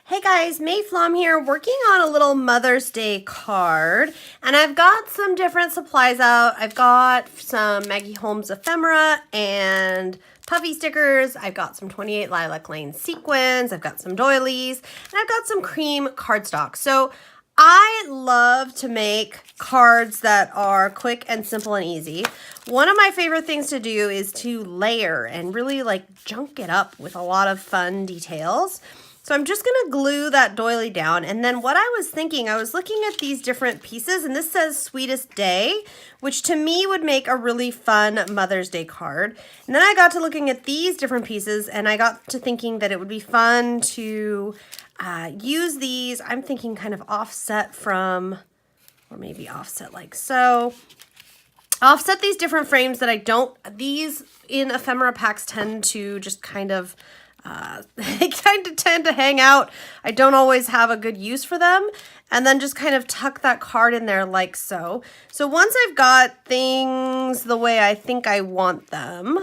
Hey guys, Mayflom here, working on a little Mother's Day card, and I've got some different supplies out. I've got some Maggie Holmes ephemera and puffy stickers. I've got some 28 Lilac Lane sequins. I've got some doilies, and I've got some cream cardstock. So I love to make cards that are quick and simple and easy. One of my favorite things to do is to layer and really like junk it up with a lot of fun details. So I'm just gonna glue that doily down, and then what I was thinking, I was looking at these different pieces, and this says Sweetest Day, which to me would make a really fun Mother's Day card. And then I got to looking at these different pieces, and I got to thinking that it would be fun to use these, I'm thinking kind of offset from, or maybe offset like so. Offset these different frames that I don't, these in ephemera packs tend to just kind of, they kind of tend to hang out. I don't always have a good use for them. And then just kind of tuck that card in there like so. So once I've got things the way I think I want them,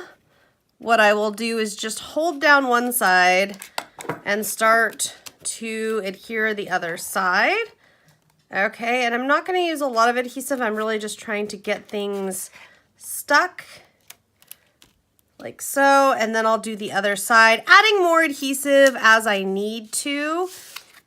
what I will do is just hold down one side and start to adhere the other side. Okay, and I'm not going to use a lot of adhesive. I'm really just trying to get things stuck like so, and then I'll do the other side, adding more adhesive as I need to.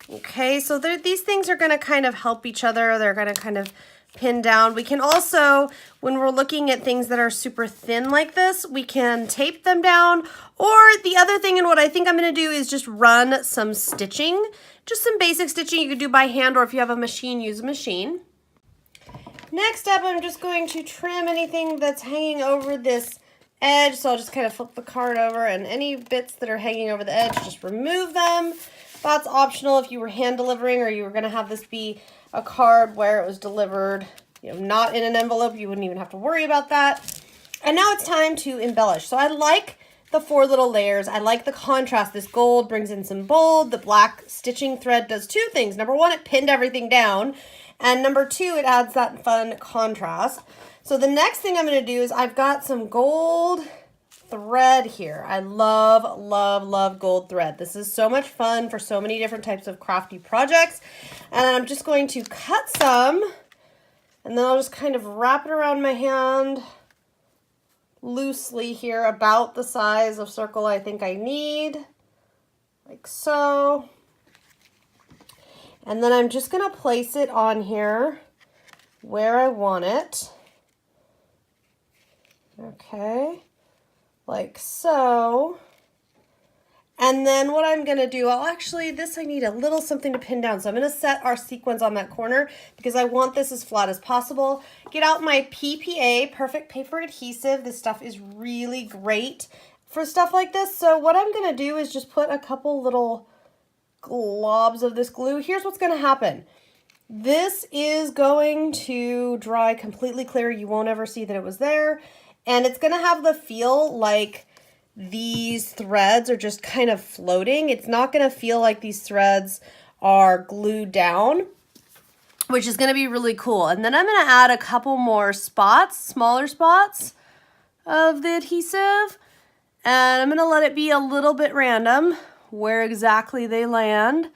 Okay, so these things are going to kind of help each other. They're going to kind of pin down. We can also, when we're looking at things that are super thin like this, we can tape them down. Or the other thing, and what I think I'm going to do is just run some stitching, just some basic stitching you could do by hand, or if you have a machine, use a machine. Next up, I'm just going to trim anything that's hanging over this edge, so I'll just kind of flip the card over, and any bits that are hanging over the edge, just remove them. That's optional if you were hand delivering, or you were going to have this be a card where it was delivered, you know, not in an envelope. You wouldn't even have to worry about that. And now it's time to embellish. So I like the 4 little layers. I like the contrast. This gold brings in some bold. The black stitching thread does 2 things. Number 1, it pinned everything down. And number 2, it adds that fun contrast. So the next thing I'm going to do is I've got some gold thread here. I love, love, love gold thread. This is so much fun for so many different types of crafty projects. And I'm just going to cut some, and then I'll just kind of wrap it around my hand loosely here, about the size of circle I think I need, like so. And then I'm just going to place it on here where I want it. Okay, like so. And then what I'm going to do, I need a little something to pin down. So I'm going to set our sequins on that corner because I want this as flat as possible. Get out my PPA, Perfect Paper Adhesive. This stuff is really great for stuff like this. So what I'm going to do is just put a couple little globs of this glue. Here's what's going to happen. This is going to dry completely clear. You won't ever see that it was there. And it's going to have the feel like these threads are just kind of floating. It's not going to feel like these threads are glued down, which is going to be really cool. And then I'm going to add a couple more spots, smaller spots of the adhesive. And I'm going to let it be a little bit random where exactly they land,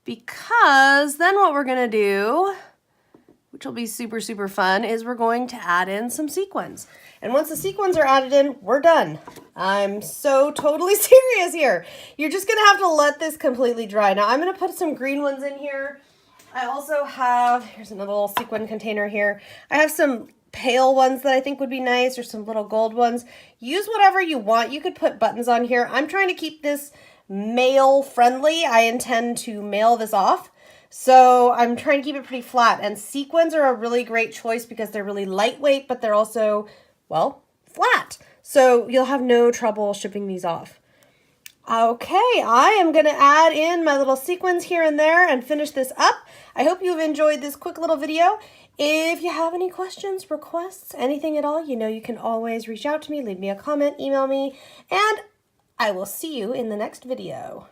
because then what we're going to do, which will be super, super fun, is we're going to add in some sequins. And once the sequins are added in, we're done. I'm so totally serious here. You're just gonna have to let this completely dry. Now I'm gonna put some green ones in here. I also have, here's another little sequin container here. I have some pale ones that I think would be nice, or some little gold ones. Use whatever you want. You could put buttons on here. I'm trying to keep this mail friendly. I intend to mail this off. So I'm trying to keep it pretty flat, and sequins are a really great choice because they're really lightweight, but they're also, well, flat. So you'll have no trouble shipping these off. Okay, I am going to add in my little sequins here and there and finish this up. I hope you've enjoyed this quick little video. If you have any questions, requests, anything at all, you know you can always reach out to me, leave me a comment, email me, and I will see you in the next video.